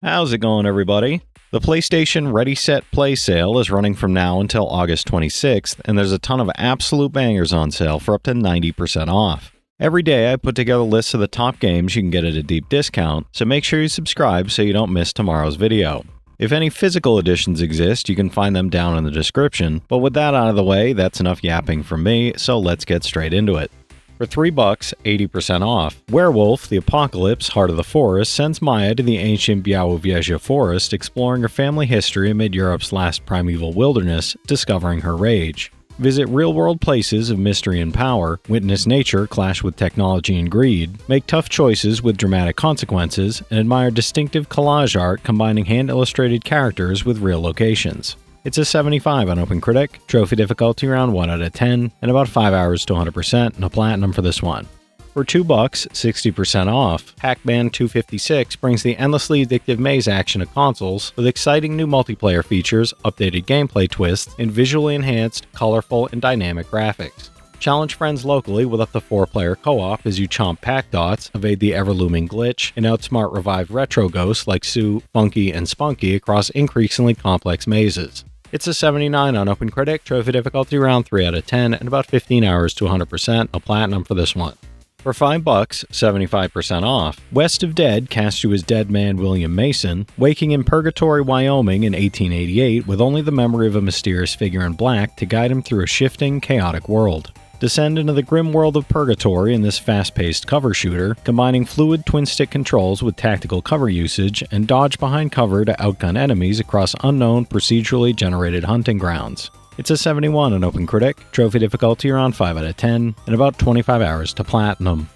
How's it going, everybody? The PlayStation Ready Set Play sale is running from now until August 26th, and there's a ton of absolute bangers on sale for up to 90% off. Every day I put together lists of the top games you can get at a deep discount, so make sure you subscribe so you don't miss tomorrow's video. If any physical editions exist, you can find them down in the description, but with that out of the way, that's enough yapping from me, so let's get straight into it. For $3, 80% off. Werewolf, the Apocalypse, Heart of the Forest, sends Maya to the ancient Białowieża forest, exploring her family history amid Europe's last primeval wilderness, discovering her rage. Visit real-world places of mystery and power, witness nature clash with technology and greed, make tough choices with dramatic consequences, and admire distinctive collage art combining hand-illustrated characters with real locations. It's a 75 on OpenCritic, trophy difficulty around 1 out of 10, and about 5 hours to 100%, and a platinum for this one. For $2, 60% off, Pac Man 256 brings the endlessly addictive maze action to consoles with exciting new multiplayer features, updated gameplay twists, and visually enhanced, colorful, and dynamic graphics. Challenge friends locally with up to 4-player co-op as you chomp pack dots, evade the ever-looming glitch, and outsmart revived retro ghosts like Sue, Funky, and Spunky across increasingly complex mazes. It's a 79 on OpenCritic, trophy difficulty around 3 out of 10, and about 15 hours to 100%, a platinum for this one. For $5, 75% off, West of Dead casts you as dead man William Mason, waking in Purgatory, Wyoming in 1888 with only the memory of a mysterious figure in black to guide him through a shifting, chaotic world. Descend into the grim world of Purgatory in this fast-paced cover shooter, combining fluid twin-stick controls with tactical cover usage, and dodge behind cover to outgun enemies across unknown, procedurally generated hunting grounds. It's a 71 on OpenCritic, trophy difficulty around 5 out of 10, and about 25 hours to platinum.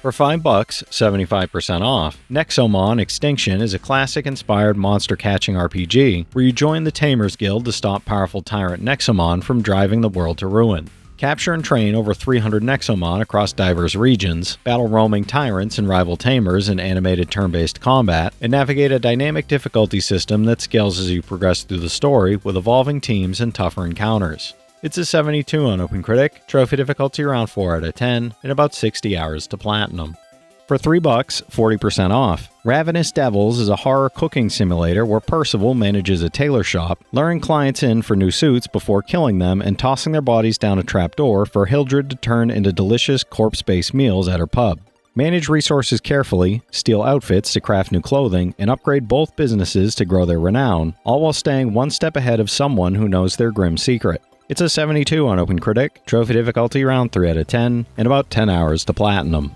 For $5, 75% off, Nexomon Extinction is a classic-inspired monster-catching RPG where you join the Tamers Guild to stop powerful tyrant Nexomon from driving the world to ruin. Capture and train over 300 Nexomon across diverse regions, battle roaming tyrants and rival tamers in animated turn-based combat, and navigate a dynamic difficulty system that scales as you progress through the story with evolving teams and tougher encounters. It's a 72 on OpenCritic, trophy difficulty around 4 out of 10, and about 60 hours to platinum. For $3, 40% off, Ravenous Devils is a horror cooking simulator where Percival manages a tailor shop, luring clients in for new suits before killing them and tossing their bodies down a trapdoor for Hildred to turn into delicious corpse-based meals at her pub. Manage resources carefully, steal outfits to craft new clothing, and upgrade both businesses to grow their renown, all while staying one step ahead of someone who knows their grim secret. It's a 72 on OpenCritic, trophy difficulty around 3 out of 10, and about 10 hours to platinum.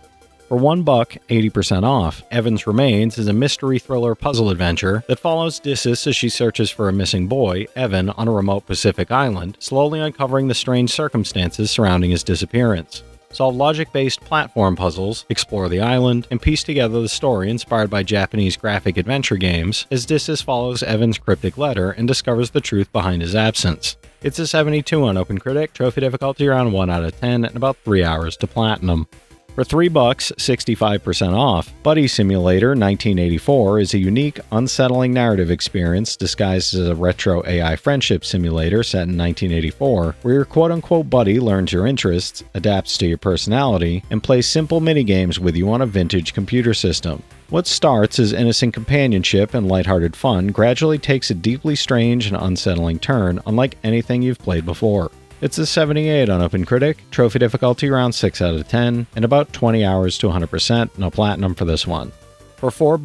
For $1, 80% off, Evan's Remains is a mystery thriller puzzle adventure that follows Dissis as she searches for a missing boy, Evan, on a remote Pacific island, slowly uncovering the strange circumstances surrounding his disappearance. Solve logic-based platform puzzles, explore the island, and piece together the story inspired by Japanese graphic adventure games as Dissis follows Evan's cryptic letter and discovers the truth behind his absence. It's a 72 on OpenCritic, trophy difficulty around 1 out of 10, and about 3 hours to platinum. For $3, 65% off, Buddy Simulator 1984 is a unique, unsettling narrative experience disguised as a retro AI friendship simulator set in 1984, where your quote-unquote buddy learns your interests, adapts to your personality, and plays simple minigames with you on a vintage computer system. What starts as innocent companionship and lighthearted fun gradually takes a deeply strange and unsettling turn unlike anything you've played before. It's a 78 on OpenCritic, trophy difficulty around 6 out of 10, and about 20 hours to 100%, no platinum for this one. For $4,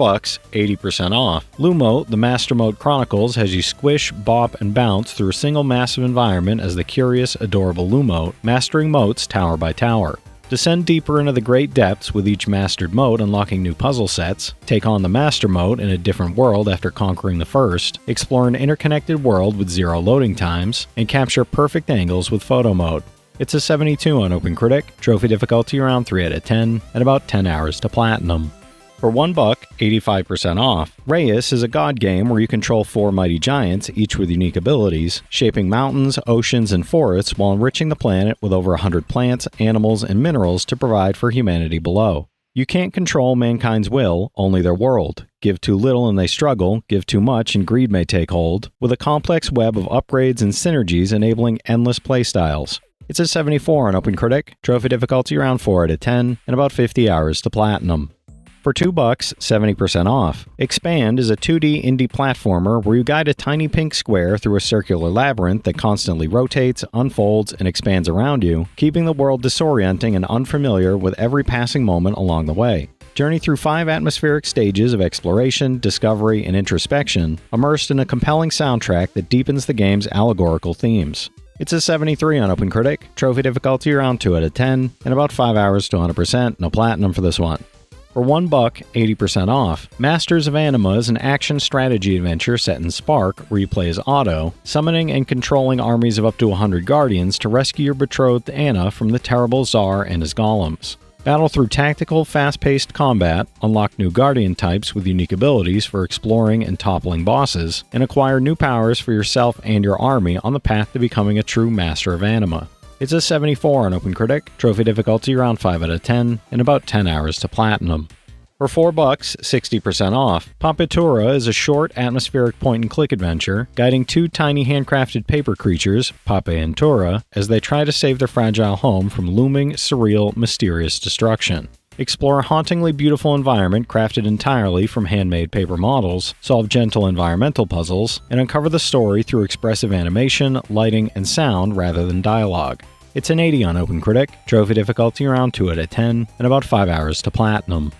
80% off, Lumote, the Mastermote Chronicles has you squish, bop, and bounce through a single massive environment as the curious, adorable Lumote, mastering motes tower by tower. Descend deeper into the great depths with each mastered mote unlocking new puzzle sets, take on the Mastermote in a different world after conquering the first, explore an interconnected world with zero loading times, and capture perfect angles with photo mode. It's a 72 on OpenCritic, trophy difficulty around 3 out of 10, and about 10 hours to platinum. For $1, 85% off, Reus is a god game where you control 4 mighty giants, each with unique abilities, shaping mountains, oceans, and forests while enriching the planet with over 100 plants, animals, and minerals to provide for humanity below. You can't control mankind's will, only their world. Give too little and they struggle, give too much and greed may take hold, with a complex web of upgrades and synergies enabling endless playstyles. It's a 74 on OpenCritic, trophy difficulty around 4 out of 10, and about 50 hours to platinum. For For $2, 70% off. Expand is a 2D indie platformer where you guide a tiny pink square through a circular labyrinth that constantly rotates, unfolds, and expands around you, keeping the world disorienting and unfamiliar with every passing moment along the way. Journey through 5 atmospheric stages of exploration, discovery, and introspection, immersed in a compelling soundtrack that deepens the game's allegorical themes. It's a 73 on OpenCritic, trophy difficulty around 2 out of 10, and about 5 hours to 100%, no platinum for this one. For $1, 80% off. Masters of Anima is an action strategy adventure set in Spark, where you play as Otto, summoning and controlling armies of up to 100 guardians to rescue your betrothed Anna from the terrible Tsar and his golems. Battle through tactical, fast-paced combat, unlock new guardian types with unique abilities for exploring and toppling bosses, and acquire new powers for yourself and your army on the path to becoming a true Master of Anima. It's a 74 on OpenCritic, trophy difficulty around 5 out of 10, and about 10 hours to platinum. For $4, 60% off. Papetura is a short, atmospheric point-and-click adventure, guiding 2 tiny handcrafted paper creatures, Pape and Tura, as they try to save their fragile home from looming, surreal, mysterious destruction. Explore a hauntingly beautiful environment crafted entirely from handmade paper models, solve gentle environmental puzzles, and uncover the story through expressive animation, lighting, and sound rather than dialogue. It's an 80 on OpenCritic, trophy difficulty around 2 out of 10, and about 5 hours to platinum.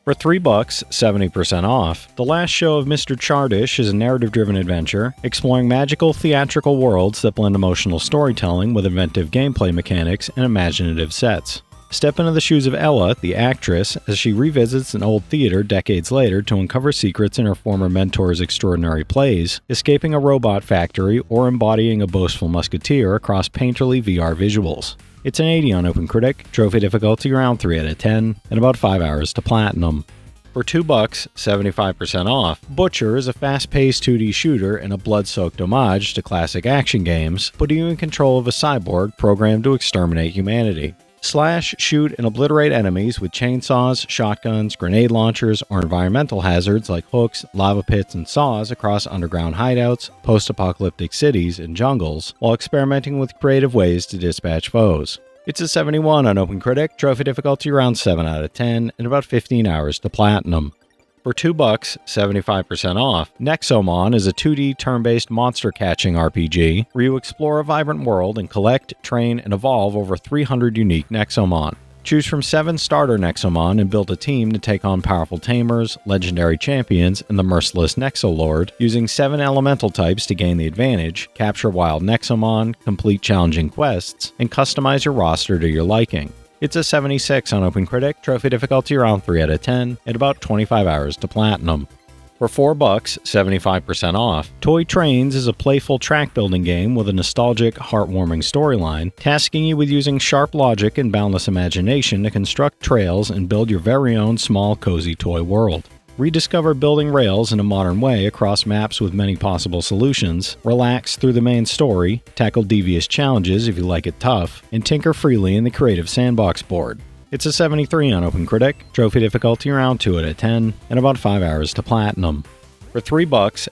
For $3, 70% off. The Last Show of Mr. Chardish is a narrative-driven adventure, exploring magical, theatrical worlds that blend emotional storytelling with inventive gameplay mechanics and imaginative sets. Step into the shoes of Ella, the actress, as she revisits an old theater decades later to uncover secrets in her former mentor's extraordinary plays, escaping a robot factory or embodying a boastful musketeer across painterly VR visuals. It's an 80 on OpenCritic, trophy difficulty around 3 out of 10, and about 5 hours to platinum. For $2, 75% off. Butcher is a fast-paced 2D shooter and a blood-soaked homage to classic action games, putting you in control of a cyborg programmed to exterminate humanity. Slash, shoot, and obliterate enemies with chainsaws, shotguns, grenade launchers, or environmental hazards like hooks, lava pits, and saws across underground hideouts, post-apocalyptic cities, and jungles, while experimenting with creative ways to dispatch foes. It's a 71 on OpenCritic, trophy difficulty around 7 out of 10, and about 15 hours to platinum. For $2, 75% off. Nexomon is a 2D turn-based monster-catching RPG where you explore a vibrant world and collect, train, and evolve over 300 unique Nexomon. Choose from 7 starter Nexomon and build a team to take on powerful tamers, legendary champions, and the merciless Nexolord, using 7 elemental types to gain the advantage, capture wild Nexomon, complete challenging quests, and customize your roster to your liking. It's a 76 on OpenCritic, trophy difficulty around 3 out of 10, and about 25 hours to platinum. For $4, 75% off. Toy Trains is a playful track-building game with a nostalgic, heartwarming storyline, tasking you with using sharp logic and boundless imagination to construct trails and build your very own small, cozy toy world. Rediscover building rails in a modern way across maps with many possible solutions, relax through the main story, tackle devious challenges if you like it tough, and tinker freely in the creative sandbox board. It's a 73 on OpenCritic, trophy difficulty around 2 out of 10, and about 5 hours to platinum. For $3,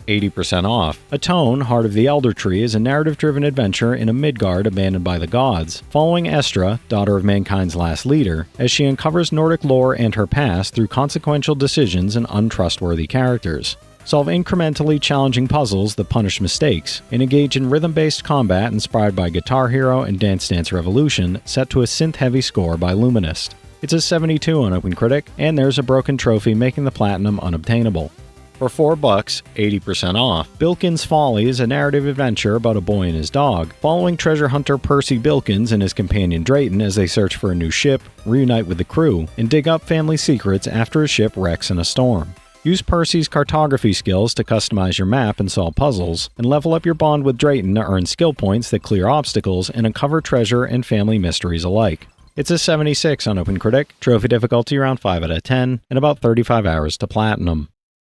80% off. Atone, Heart of the Elder Tree is a narrative-driven adventure in a Midgard abandoned by the gods, following Estra, daughter of mankind's last leader, as she uncovers Nordic lore and her past through consequential decisions and untrustworthy characters. Solve incrementally challenging puzzles that punish mistakes, and engage in rhythm-based combat inspired by Guitar Hero and Dance Dance Revolution, set to a synth-heavy score by Luminist. It's a 72 on OpenCritic, and there's a broken trophy making the platinum unobtainable. For $4, 80% off. Bilkin's Folly is a narrative adventure about a boy and his dog, following treasure hunter Percy Bilkins and his companion Drayton as they search for a new ship, reunite with the crew, and dig up family secrets after his ship wrecks in a storm. Use Percy's cartography skills to customize your map and solve puzzles, and level up your bond with Drayton to earn skill points that clear obstacles and uncover treasure and family mysteries alike. It's a 76 on OpenCritic, trophy difficulty around 5 out of 10, and about 35 hours to platinum.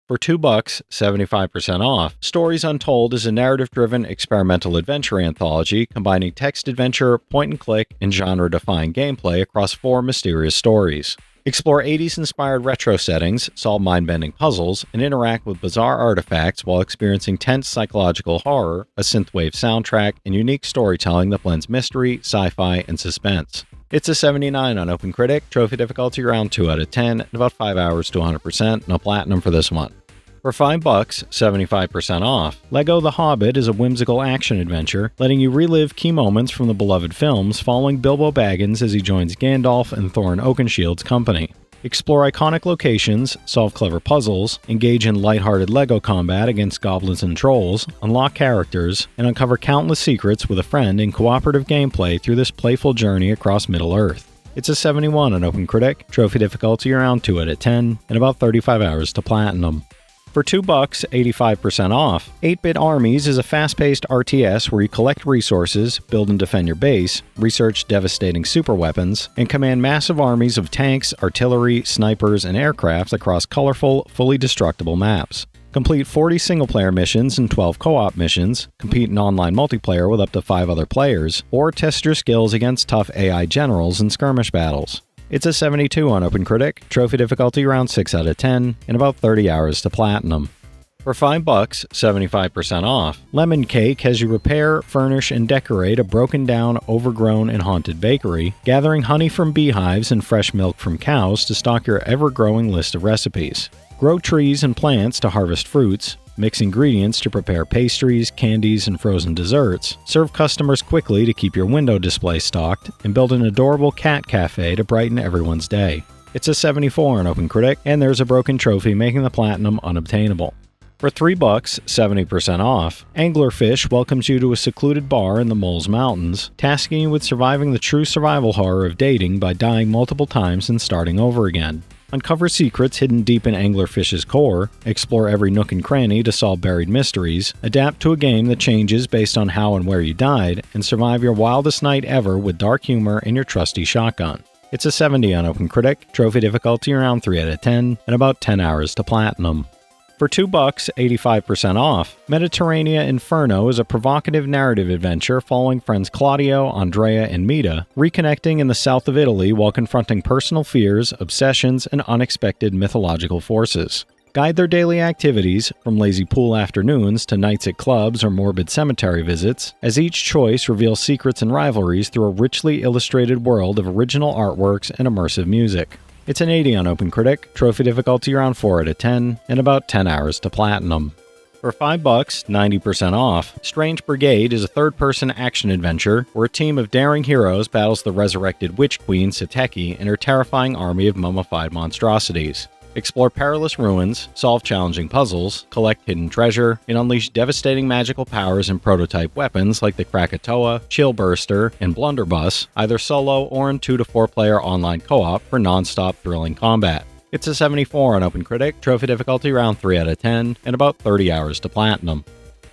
For $2, 75% off. Stories Untold is a narrative-driven experimental adventure anthology combining text adventure, point-and-click, and genre-defying gameplay across 4 mysterious stories. Explore 80s-inspired retro settings, solve mind-bending puzzles, and interact with bizarre artifacts while experiencing tense psychological horror, a synthwave soundtrack, and unique storytelling that blends mystery, sci-fi, and suspense. It's a 79 on OpenCritic, trophy difficulty around 2 out of 10, and about 5 hours to 100%, no platinum for this one. For $5, 75% off, LEGO The Hobbit is a whimsical action-adventure, letting you relive key moments from the beloved films following Bilbo Baggins as he joins Gandalf and Thorin Oakenshield's company. Explore iconic locations, solve clever puzzles, engage in lighthearted LEGO combat against goblins and trolls, unlock characters, and uncover countless secrets with a friend in cooperative gameplay through this playful journey across Middle-earth. It's a 71 on OpenCritic, trophy difficulty around 2 out of 10, and about 35 hours to platinum. For $2, 85% off, 8-Bit Armies is a fast-paced RTS where you collect resources, build and defend your base, research devastating superweapons, and command massive armies of tanks, artillery, snipers, and aircraft across colorful, fully destructible maps. Complete 40 single-player missions and 12 co-op missions, compete in online multiplayer with up to 5 other players, or test your skills against tough AI generals in skirmish battles. It's a 72 on OpenCritic, trophy difficulty around 6 out of 10, and about 30 hours to platinum. For $5, 75% off, Lemon Cake has you repair, furnish, and decorate a broken down, overgrown, and haunted bakery, gathering honey from beehives and fresh milk from cows to stock your ever-growing list of recipes. Grow trees and plants to harvest fruits, mix ingredients to prepare pastries, candies, and frozen desserts, serve customers quickly to keep your window display stocked, and build an adorable cat cafe to brighten everyone's day. It's a 74 on OpenCritic, and there's a broken trophy making the platinum unobtainable. For $3, 70% off, Anglerfish welcomes you to a secluded bar in the Moles Mountains, tasking you with surviving the true survival horror of dating by dying multiple times and starting over again. Uncover secrets hidden deep in Anglerfish's core, explore every nook and cranny to solve buried mysteries, adapt to a game that changes based on how and where you died, and survive your wildest night ever with dark humor and your trusty shotgun. It's a 70 on OpenCritic, trophy difficulty around 3 out of 10, and about 10 hours to platinum. For $2, 85% off, Mediterranea Inferno is a provocative narrative adventure following friends Claudio, Andrea, and Mita, reconnecting in the south of Italy while confronting personal fears, obsessions, and unexpected mythological forces. Guide their daily activities, from lazy pool afternoons to nights at clubs or morbid cemetery visits, as each choice reveals secrets and rivalries through a richly illustrated world of original artworks and immersive music. It's an 80 on OpenCritic, trophy difficulty around 4 out of 10, and about 10 hours to platinum. For $5, 90% off, Strange Brigade is a third-person action-adventure where a team of daring heroes battles the resurrected Witch Queen Sateki and her terrifying army of mummified monstrosities. Explore perilous ruins, solve challenging puzzles, collect hidden treasure, and unleash devastating magical powers and prototype weapons like the Krakatoa, Chillburster, and Blunderbuss, either solo or in 2 to 4 player online co-op for non-stop thrilling combat. It's a 74 on OpenCritic, trophy difficulty around 3 out of 10, and about 30 hours to platinum.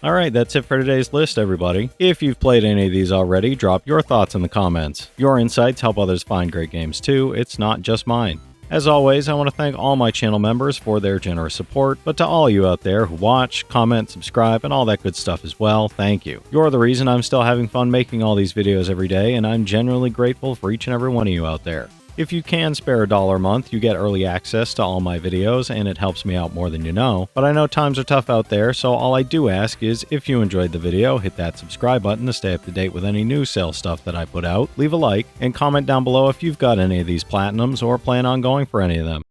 Alright, that's it for today's list, everybody. If you've played any of these already, drop your thoughts in the comments. Your insights help others find great games too, it's not just mine. As always, I want to thank all my channel members for their generous support, but to all you out there who watch, comment, subscribe, and all that good stuff as well, thank you. You're the reason I'm still having fun making all these videos every day, and I'm genuinely grateful for each and every one of you out there. If you can spare $1 a month, you get early access to all my videos, and it helps me out more than you know. But I know times are tough out there, so all I do ask is, if you enjoyed the video, hit that subscribe button to stay up to date with any new sale stuff that I put out, leave a like, and comment down below if you've got any of these platinums or plan on going for any of them.